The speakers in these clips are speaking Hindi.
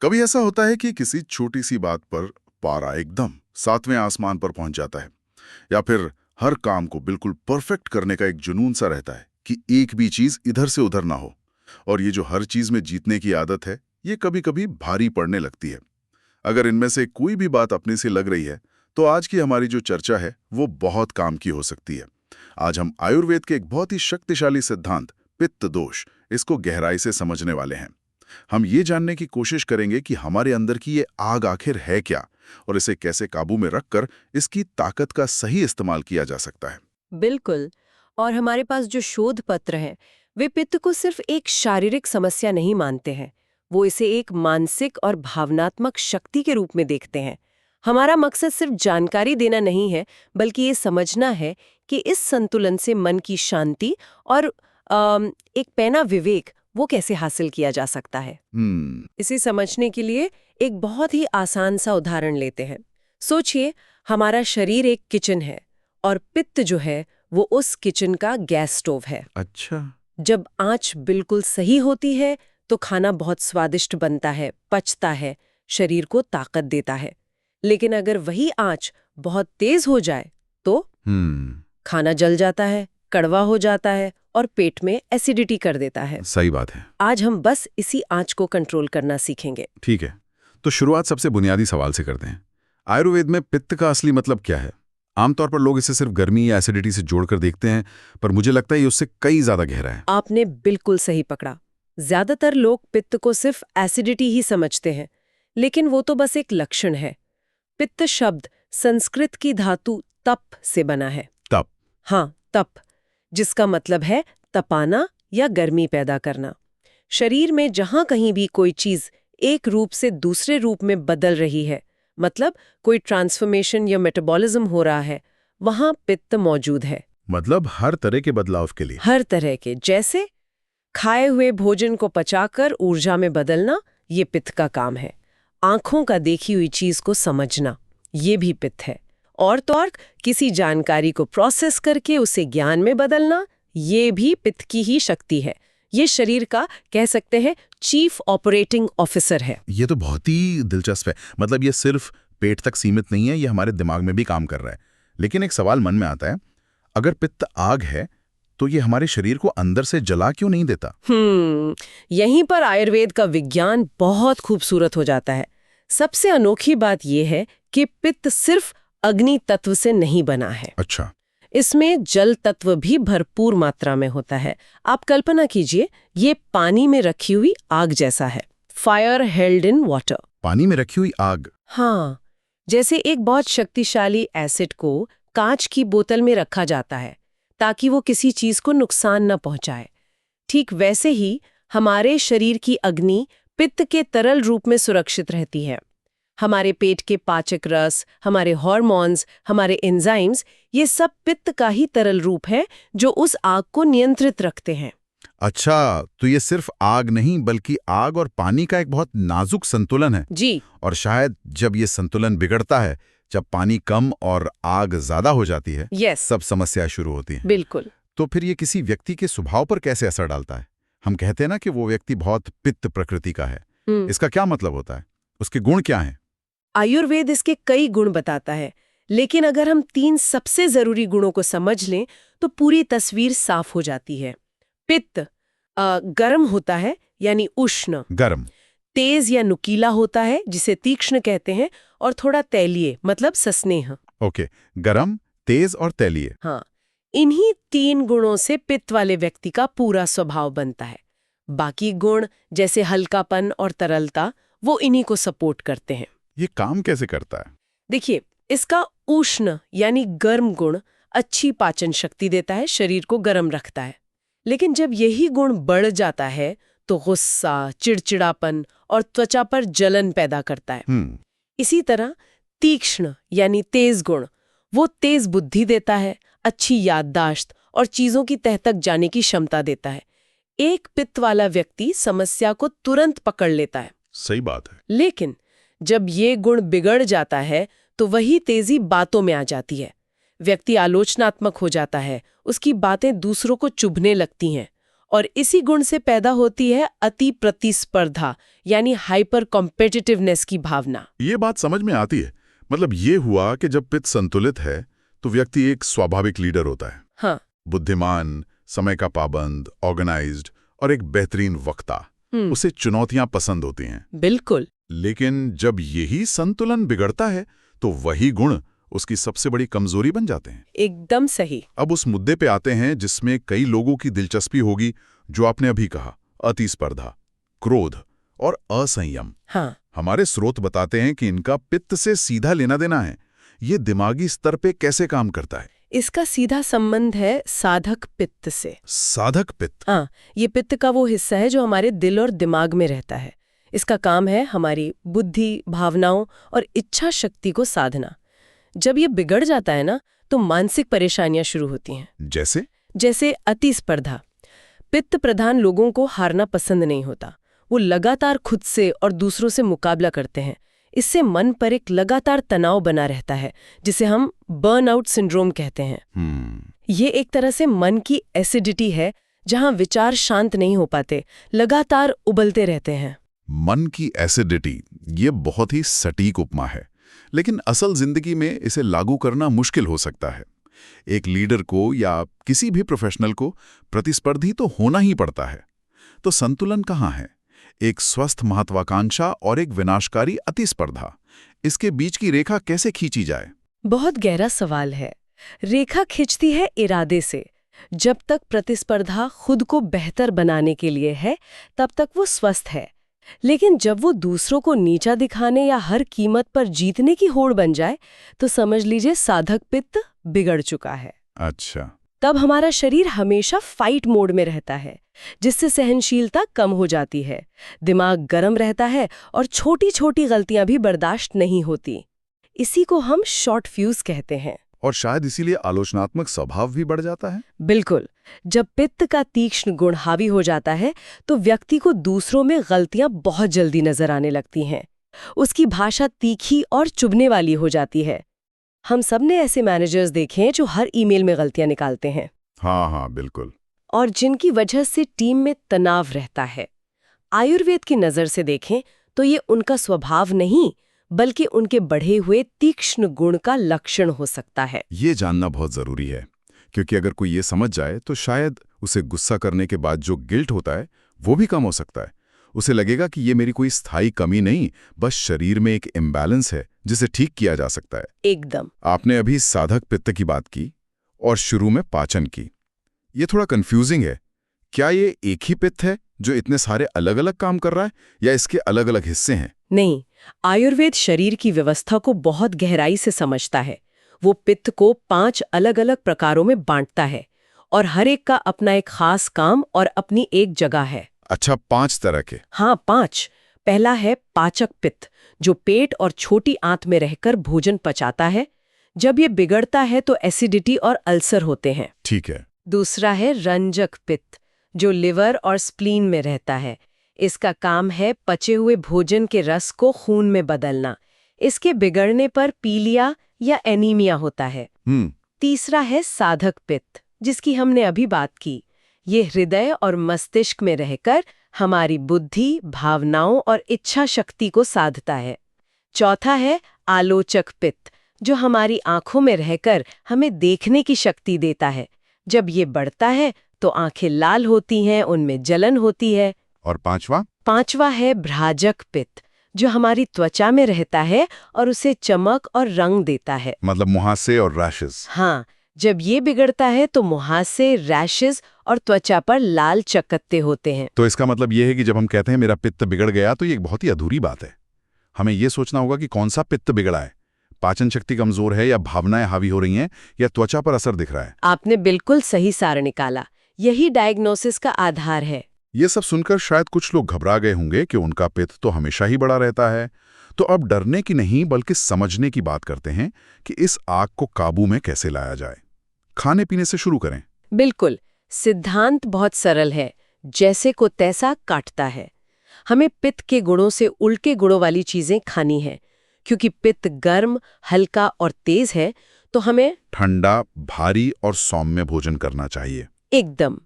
कभी ऐसा होता है कि किसी छोटी सी बात पर पारा एकदम सातवें आसमान पर पहुंच जाता है, या फिर हर काम को बिल्कुल परफेक्ट करने का एक जुनून सा रहता है कि एक भी चीज इधर से उधर ना हो। और ये जो हर चीज में जीतने की आदत है, ये कभी कभी भारी पड़ने लगती है। अगर इनमें से कोई भी बात अपने से लग रही है, तो आज की हमारी जो चर्चा है वो बहुत काम की हो सकती है। आज हम आयुर्वेद के एक बहुत ही शक्तिशाली सिद्धांत पित्त दोष, इसको गहराई से समझने वाले हैं। हम ये जानने की कोशिश करेंगे कि हमारे अंदर की ये आग आखिर है क्या, और इसे कैसे काबू में रखकर इसकी ताकत का सही इस्तेमाल किया जा सकता है। बिल्कुल। और हमारे पास जो शोध पत्र हैं, वे पित्त को सिर्फ एक शारीरिक समस्या नहीं मानते हैं। वो इसे एक मानसिक और भावनात्मक शक्ति के रूप में देखते हैं। हमारा मकसद सिर्फ जानकारी देना नहीं है, बल्कि ये समझना है कि इस संतुलन से मन की शांति और एक पैना विवेक वो कैसे हासिल किया जा सकता है। इसे समझने के लिए एक बहुत ही आसान सा उदाहरण लेते हैं। सोचिए, हमारा शरीर एक किचन है और पित्त जो है वो उस किचन का गैस स्टोव है। अच्छा। जब आंच बिल्कुल सही होती है तो खाना बहुत स्वादिष्ट बनता है, पचता है, शरीर को ताकत देता है। लेकिन अगर वही आंच बहुत तेज हो जाए तो खाना जल जाता है, कड़वा हो जाता है और पेट में एसिडिटी कर देता है। सही बात है। आज हम बस इसी आंच को कंट्रोल करना सीखेंगे। ठीक है, तो शुरुआत सबसे बुनियादी सवाल से करते हैं। आयुर्वेद में पित्त का असली मतलब क्या है? आमतौर पर लोग इसे सिर्फ गर्मी या एसिडिटी से जोड़कर देखते हैं, पर मुझे लगता है ये उससे कई ज्यादा गहरा है। आपने बिल्कुल सही पकड़ा। ज्यादातर लोग पित्त को सिर्फ एसिडिटी ही समझते हैं, लेकिन वो तो बस एक लक्षण है। पित्त शब्द संस्कृत की धातु तप से बना है। तप? हाँ, तप, जिसका मतलब है तपाना या गर्मी पैदा करना। शरीर में जहां कहीं भी कोई चीज एक रूप से दूसरे रूप में बदल रही है, मतलब कोई ट्रांसफॉर्मेशन या मेटाबॉलिज्म हो रहा है, वहां पित्त मौजूद है। मतलब हर तरह के बदलाव के लिए? हर तरह के, जैसे खाए हुए भोजन को पचाकर ऊर्जा में बदलना, ये पित्त का काम है। आंखों का देखी हुई चीज को समझना, ये भी पित्त है। और तो और किसी जानकारी को प्रोसेस करके उसे ज्ञान में बदलना, ये भी पित्त की ही शक्ति है। ये शरीर का, कह सकते हैं, चीफ ऑपरेटिंग ऑफिसर है। ये तो बहुत ही दिलचस्प है। मतलब ये सिर्फ पेट तक सीमित नहीं है, ये हमारे दिमाग में भी काम कर रहा है। लेकिन एक सवाल मन में आता है, अगर पित्त आग है तो ये हमारे शरीर को अंदर से जला क्यों नहीं देता? यहीं पर आयुर्वेद का विज्ञान बहुत खूबसूरत हो जाता है। सबसे अनोखी बात यह है कि पित्त सिर्फ अग्नि तत्व से नहीं बना है। अच्छा। इसमें जल तत्व भी भरपूर मात्रा में होता है। आप कल्पना कीजिए, ये पानी में रखी हुई आग जैसा है। Fire held in water. पानी में रखी हुई आग? हाँ, जैसे एक बहुत शक्तिशाली एसिड को कांच की बोतल में रखा जाता है ताकि वो किसी चीज को नुकसान न पहुंचाए। ठीक वैसे ही हमारे शरीर की अग्नि पित्त के तरल रूप में सुरक्षित रहती है। हमारे पेट के पाचक रस, हमारे हार्मोन्स, हमारे एंजाइम्स, ये सब पित्त का ही तरल रूप है जो उस आग को नियंत्रित रखते हैं। अच्छा, तो ये सिर्फ आग नहीं बल्कि आग और पानी का एक बहुत नाजुक संतुलन है। जी। और शायद जब ये संतुलन बिगड़ता है, जब पानी कम और आग ज्यादा हो जाती है, सब समस्या शुरू होती है। बिल्कुल। तो फिर ये किसी व्यक्ति के स्वभाव पर कैसे असर डालता है? हम कहते हैं ना कि वो व्यक्ति बहुत पित्त प्रकृति का है। इसका क्या मतलब होता है? उसके गुण क्या हैं? आयुर्वेद इसके कई गुण बताता है, लेकिन अगर हम 3 सबसे जरूरी गुणों को समझ लें तो पूरी तस्वीर साफ हो जाती है। पित्त गर्म होता है, यानी उष्ण। गर्म। तेज या नुकीला होता है, जिसे तीक्ष्ण कहते हैं। और थोड़ा तैलीय, मतलब सस्नेह। ओके, गरम, तेज और तैलीय। हाँ, इन्हीं 3 गुणों से पित्त वाले व्यक्ति का पूरा स्वभाव बनता है। बाकी गुण जैसे हल्कापन और तरलता, वो इन्हीं को सपोर्ट करते हैं। ये काम कैसे करता है? देखिए, इसका उष्ण यानी गर्म गुण अच्छी पाचन शक्ति देता है, शरीर को गर्म रखता है। लेकिन जब यही गुण बढ़ जाता है तो गुस्सा, चिड़चिड़ापन और त्वचा पर जलन पैदा करता है। इसी तरह तीक्ष्ण यानी तेज गुण, वो तेज बुद्धि देता है, अच्छी याददाश्त और चीजों की तह तक जाने की क्षमता देता है। एक पित्त वाला व्यक्ति समस्या को तुरंत पकड़ लेता है। सही बात है। लेकिन जब ये गुण बिगड़ जाता है तो वही तेजी बातों में आ जाती है। व्यक्ति आलोचनात्मक हो जाता है, उसकी बातें दूसरों को चुभने लगती हैं और इसी गुण से पैदा होती है अति प्रतिस्पर्धा यानी हाइपर कॉम्पिटिटिवनेस की भावना। ये बात समझ में आती है। मतलब ये हुआ कि जब पित्त संतुलित है तो व्यक्ति एक स्वाभाविक लीडर होता है। हाँ। बुद्धिमान, समय का पाबंद, ऑर्गेनाइज्ड और एक बेहतरीन वक्ता। उसे चुनौतियां पसंद होती हैं। बिल्कुल। लेकिन जब यही संतुलन बिगड़ता है तो वही गुण उसकी सबसे बड़ी कमजोरी बन जाते हैं। एकदम सही। अब उस मुद्दे पे आते हैं जिसमें कई लोगों की दिलचस्पी होगी, जो आपने अभी कहा, अतिस्पर्धा, क्रोध और असंयम। हाँ। हमारे स्रोत बताते हैं कि इनका पित्त से सीधा लेना देना है। ये दिमागी स्तर पे कैसे काम करता है? इसका सीधा संबंध है साधक पित्त से। साधक पित्त? हाँ, ये पित्त का वो हिस्सा है जो हमारे दिल और दिमाग में रहता है। इसका काम है हमारी बुद्धि, भावनाओं और इच्छा शक्ति को साधना। जब ये बिगड़ जाता है ना, तो मानसिक परेशानियां शुरू होती हैं। जैसे अतिस्पर्धा। पित्त प्रधान लोगों को हारना पसंद नहीं होता। वो लगातार खुद से और दूसरों से मुकाबला करते हैं। इससे मन पर एक लगातार तनाव बना रहता है, जिसे हम बर्नआउट सिंड्रोम कहते हैं। ये एक तरह से मन की एसिडिटी है, जहां विचार शांत नहीं हो पाते, लगातार उबलते रहते हैं। मन की एसिडिटी, ये बहुत ही सटीक उपमा है। लेकिन असल जिंदगी में इसे लागू करना मुश्किल हो सकता है। एक लीडर को या किसी भी प्रोफेशनल को प्रतिस्पर्धी तो होना ही पड़ता है। तो संतुलन कहाँ है? एक स्वस्थ महत्वाकांक्षा और एक विनाशकारी अतिस्पर्धा, इसके बीच की रेखा कैसे खींची जाए? बहुत गहरा सवाल है। रेखा खिंचती है इरादे से। जब तक प्रतिस्पर्धा खुद को बेहतर बनाने के लिए है, तब तक वो स्वस्थ है। लेकिन जब वो दूसरों को नीचा दिखाने या हर कीमत पर जीतने की होड़ बन जाए, तो समझ लीजिए साधक पित्त बिगड़ चुका है। अच्छा। तब हमारा शरीर हमेशा फाइट मोड में रहता है, जिससे सहनशीलता कम हो जाती है, दिमाग गर्म रहता है और छोटी छोटी गलतियां भी बर्दाश्त नहीं होती। इसी को हम शॉर्ट फ्यूज कहते हैं। और शायद इसीलिए आलोचनात्मक स्वभाव भी बढ़ जाता है। बिल्कुल। जब पित्त का तीक्ष्ण गुण हावी हो जाता है, तो व्यक्ति को दूसरों में गलतियां बहुत जल्दी नजर आने लगती हैं। उसकी भाषा तीखी और चुभने वाली हो जाती है। हम सब ने ऐसे मैनेजर्स देखे हैं जो हर ईमेल में गलतियां निकालते हैं। हाँ, बिल्कुल। और जिनकी वजह से टीम में तनाव रहता है। आयुर्वेद की नज़र से देखें तो ये उनका स्वभाव नहीं, बल्कि उनके बढ़े हुए तीक्ष्ण गुण का लक्षण हो सकता है। ये जानना बहुत जरूरी है, क्योंकि अगर कोई ये समझ जाए तो शायद उसे गुस्सा करने के बाद जो गिल्ट होता है वो भी कम हो सकता है। उसे लगेगा कि ये मेरी कोई स्थायी कमी नहीं, बस शरीर में एक इम्बैलेंस है जिसे ठीक किया जा सकता है। एकदम। आपने अभी साधक पित्त की बात की और शुरू में पाचन की। ये थोड़ा कंफ्यूजिंग है। क्या ये एक ही पित्त है जो इतने सारे अलग अलग काम कर रहा है, या इसके अलग अलग हिस्से हैं? नहीं, आयुर्वेद शरीर की व्यवस्था को बहुत गहराई से समझता है। वो पित्त को 5 अलग अलग प्रकारों में बांटता है और हर एक का अपना एक खास काम और अपनी एक जगह है। अच्छा, 5 तरह के? हाँ, 5। पहला है पाचक पित्त, जो पेट और छोटी आंत में रहकर भोजन पचाता है। जब ये बिगड़ता है तो एसिडिटी और अल्सर होते हैं। ठीक है। दूसरा है रंजक पित्त, जो लिवर और स्प्लीन में रहता है। इसका काम है पचे हुए भोजन के रस को खून में बदलना। इसके बिगड़ने पर पीलिया या एनीमिया होता है। तीसरा है साधक पित्त, जिसकी हमने अभी बात की। ये हृदय और मस्तिष्क में रहकर हमारी बुद्धि, भावनाओं और इच्छा शक्ति को साधता है। चौथा है आलोचक पित्त, जो हमारी आंखों में रहकर हमें देखने की शक्ति देता है। जब ये बढ़ता है तो आंखें लाल होती हैं, उनमें जलन होती है। और पांचवा है भ्राजक पित्त, जो हमारी त्वचा में रहता है और उसे चमक और रंग देता है। मतलब मुहासे और रैशेस? हाँ, जब ये बिगड़ता है तो मुहासे, रैशेस और त्वचा पर लाल चकत्ते होते हैं। तो इसका मतलब ये है कि जब हम कहते हैं मेरा पित्त बिगड़ गया, तो ये एक बहुत ही अधूरी बात है। हमें ये सोचना होगा कि कौन सा पित्त बिगड़ा है। पाचन शक्ति कमजोर है, या भावनाएं हावी हो रही हैं, या त्वचा पर असर दिख रहा है। आपने बिल्कुल सही सार निकाला। यही डायग्नोसिस का आधार है। ये सब सुनकर शायद कुछ लोग घबरा गए होंगे कि उनका पित्त तो हमेशा ही बड़ा रहता है। तो अब डरने की नहीं बल्कि समझने की बात करते हैं कि इस आग को काबू में कैसे लाया जाए। खाने पीने से शुरू करें। बिल्कुल। सिद्धांत बहुत सरल है, जैसे को तैसा काटता है। हमें पित्त के गुणों से उल्टे गुणों वाली चीजें खानी है। क्योंकि पित्त गर्म, हल्का और तेज है, तो हमें ठंडा, भारी और सौम्य भोजन करना चाहिए। एकदम।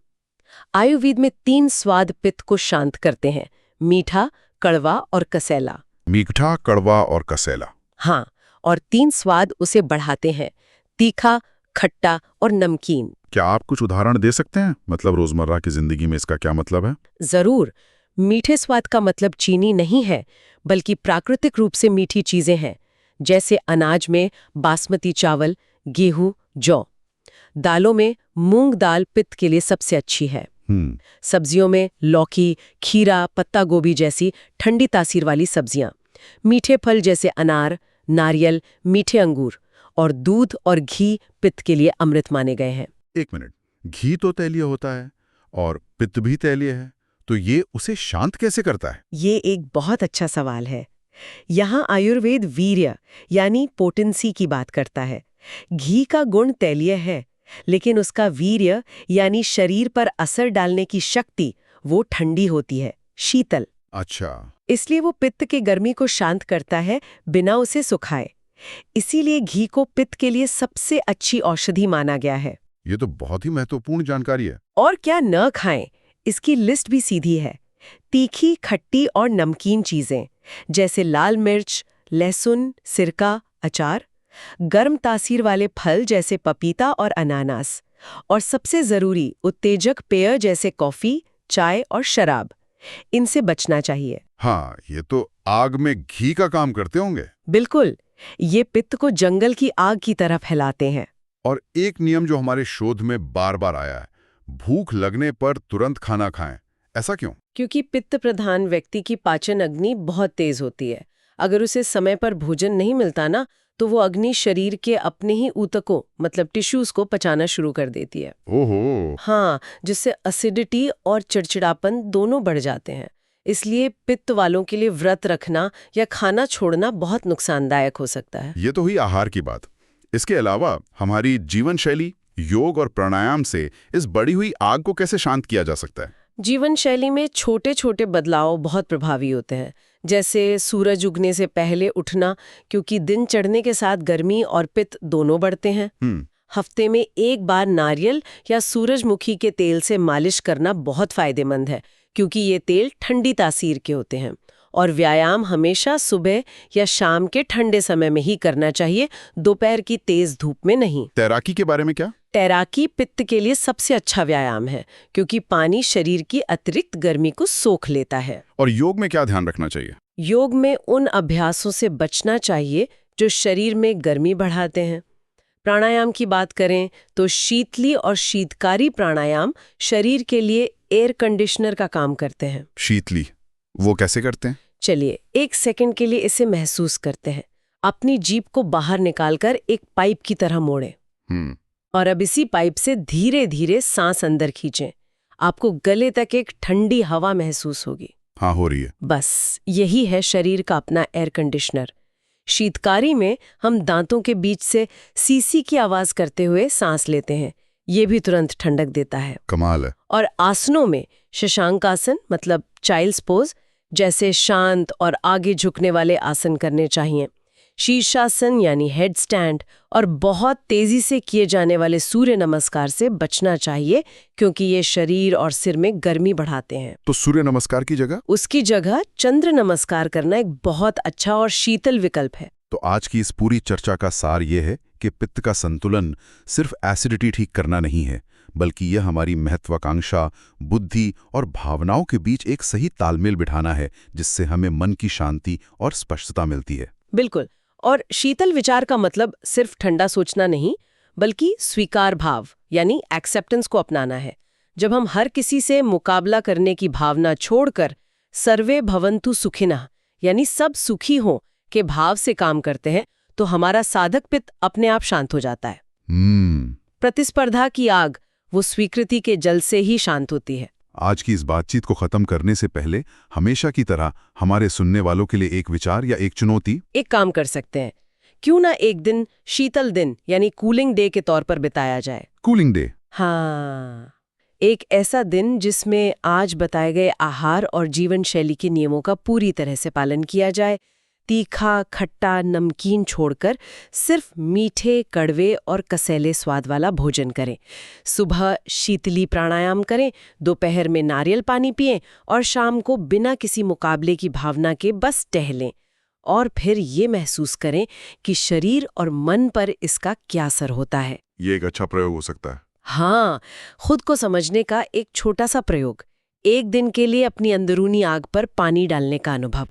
आयुर्वेद में 3 स्वाद पित्त को शांत करते हैं: मीठा, कड़वा और कसैला। मीठा, कड़वा और कसैला। हाँ, और 3 स्वाद उसे बढ़ाते हैं: तीखा, खट्टा और नमकीन। क्या आप कुछ उदाहरण दे सकते हैं? मतलब रोजमर्रा की जिंदगी में इसका क्या मतलब है? जरूर। मीठे स्वाद का मतलब चीनी नहीं है, बल्कि प्राकृतिक रूप से मीठी चीजें हैं, जैसे अनाज में बासमती चावल, गेहूं, जौ। दालों में मूंग दाल पित्त के लिए सबसे अच्छी है। सब्जियों में लौकी, खीरा, पत्ता गोभी जैसी ठंडी तासीर वाली सब्जियां। मीठे फल जैसे अनार, नारियल, मीठे अंगूर। और दूध और घी पित्त के लिए अमृत माने गए हैं। एक मिनट, घी तो तैलीय होता है और पित्त भी तैलीय है, तो ये उसे शांत कैसे करता है? ये एक बहुत अच्छा सवाल है। यहाँ आयुर्वेद वीर्य यानी पोटेंसी की बात करता है। घी का गुण तैलीय है, लेकिन उसका वीर्य यानी शरीर पर असर डालने की शक्ति वो ठंडी होती है, शीतल। अच्छा। इसलिए वो पित्त के गर्मी को शांत करता है बिना उसे सुखाए। इसीलिए घी को पित्त के लिए सबसे अच्छी औषधि माना गया है। ये तो बहुत ही महत्वपूर्ण जानकारी है। और क्या न खाएं, इसकी लिस्ट भी सीधी है। तीखी, खट्टी और नमकीन चीजें जैसे लाल मिर्च, लहसुन, सिरका, अचार। गर्म तासीर वाले फल जैसे पपीता और अनानास। और सबसे जरूरी उत्तेजक पेय जैसे कॉफी, चाय और शराब। इनसे बचना चाहिए। हाँ, ये तो आग में घी का काम करते होंगे। बिल्कुल, ये पित्त को जंगल की आग की तरह फैलाते हैं। और एक नियम जो हमारे शोध में बार बार आया है, भूख लगने पर तुरंत खाना खाएं। ऐसा क्यों? क्योंकि पित्त प्रधान व्यक्ति की पाचन अग्नि बहुत तेज होती है। अगर उसे समय पर भोजन नहीं मिलता ना, तो वो अग्नि शरीर के अपने ही ऊतकों मतलब टिश्यूज को पचाना शुरू कर देती है। ओहो। हाँ, जिससे एसिडिटी और चिड़चिड़ापन दोनों बढ़ जाते हैं। इसलिए पित्त वालों के लिए व्रत रखना या खाना छोड़ना बहुत नुकसानदायक हो सकता है। ये तो हुई आहार की बात। इसके अलावा हमारी जीवन शैली, योग और प्राणायाम से इस बढ़ी हुई आग को कैसे शांत किया जा सकता है? जीवन शैली में छोटे छोटे बदलाव बहुत प्रभावी होते हैं, जैसे सूरज उगने से पहले उठना, क्योंकि दिन चढ़ने के साथ गर्मी और पित्त दोनों बढ़ते हैं। हफ्ते में एक बार नारियल या सूरजमुखी के तेल से मालिश करना बहुत फायदेमंद है, क्योंकि ये तेल ठंडी तासीर के होते हैं। और व्यायाम हमेशा सुबह या शाम के ठंडे समय में ही करना चाहिए, दोपहर की तेज धूप में नहीं। तैराकी के बारे में क्या? तैराकी पित्त के लिए सबसे अच्छा व्यायाम है, क्योंकि पानी शरीर की अतिरिक्त गर्मी को सोख लेता है। और योग में क्या ध्यान रखना चाहिए? योग में उन अभ्यासों से बचना चाहिए जो शरीर में गर्मी बढ़ाते हैं। प्राणायाम की बात करें तो शीतली और शीतकारी प्राणायाम शरीर के लिए एयर कंडीशनर का काम करते हैं। शीतली, वो कैसे करते हैं? चलिए 1 सेकंड के लिए इसे महसूस करते हैं। अपनी जीभ को बाहर निकालकर एक पाइप की तरह मोड़ें। और अब इसी पाइप से धीरे धीरे सांस अंदर खींचें। आपको गले तक एक ठंडी हवा महसूस होगी। हाँ, हो रही है। बस यही है शरीर का अपना एयर कंडीशनर। शीतकारी में हम दांतों के बीच से सीसी की आवाज करते हुए सांस लेते हैं। ये भी तुरंत ठंडक देता है। कमाल है। और आसनों में शशांक आसन मतलब चाइल्ड्स पोज जैसे शांत और आगे झुकने वाले आसन करने चाहिए। शीर्षासन यानी हेड स्टैंड और बहुत तेजी से किए जाने वाले सूर्य नमस्कार से बचना चाहिए, क्योंकि ये शरीर और सिर में गर्मी बढ़ाते हैं। तो सूर्य नमस्कार की जगह? उसकी जगह चंद्र नमस्कार करना एक बहुत अच्छा और शीतल विकल्प है। तो आज की इस पूरी चर्चा का सार ये है कि पित्त का संतुलन सिर्फ एसिडिटी ठीक करना नहीं है, बल्कि यह हमारी महत्वाकांक्षा, बुद्धि और भावनाओं के बीच एक सही तालमेल बिठाना है, जिससे हमें मन की शांति और स्पष्टता मिलती है। बिल्कुल। और शीतल विचार का मतलब सिर्फ ठंडा सोचना नहीं, बल्कि स्वीकार भाव यानी एक्सेप्टेंस को अपनाना है। जब हम हर किसी से मुकाबला करने की भावना छोड़कर सर्वे भवन्तु सुखिनः यानी सब सुखी हों के भाव से काम करते हैं, तो हमारा साधक पित्त अपने आप शांत हो जाता है। प्रतिस्पर्धा की आग वो स्वीकृति के जल से ही शांत होती है। आज की इस बातचीत को खत्म करने से पहले हमेशा की तरह हमारे सुनने वालों के लिए एक विचार या एक चुनौती। एक काम कर सकते हैं, क्यों ना एक दिन शीतल दिन यानी कूलिंग डे के तौर पर बिताया जाए। Cooling day? हाँ, एक ऐसा दिन जिसमें आज बताए गए आहार और जीवन शैली के नियमों का पूरी तरह से पालन किया जाए, तीखा, खट्टा, नमकीन छोड़कर सिर्फ मीठे, कड़वे और कसैले स्वाद वाला भोजन करें। सुबह शीतली प्राणायाम करें, दोपहर में नारियल पानी पिएं और शाम को बिना किसी मुकाबले की भावना के बस टहलें। और फिर ये महसूस करें कि शरीर और मन पर इसका क्या असर होता है। ये एक अच्छा प्रयोग हो सकता है। हाँ, खुद को समझने का एक छोटा सा प्रयोग। एक दिन के लिए अपनी अंदरूनी आग पर पानी डालने का अनुभव।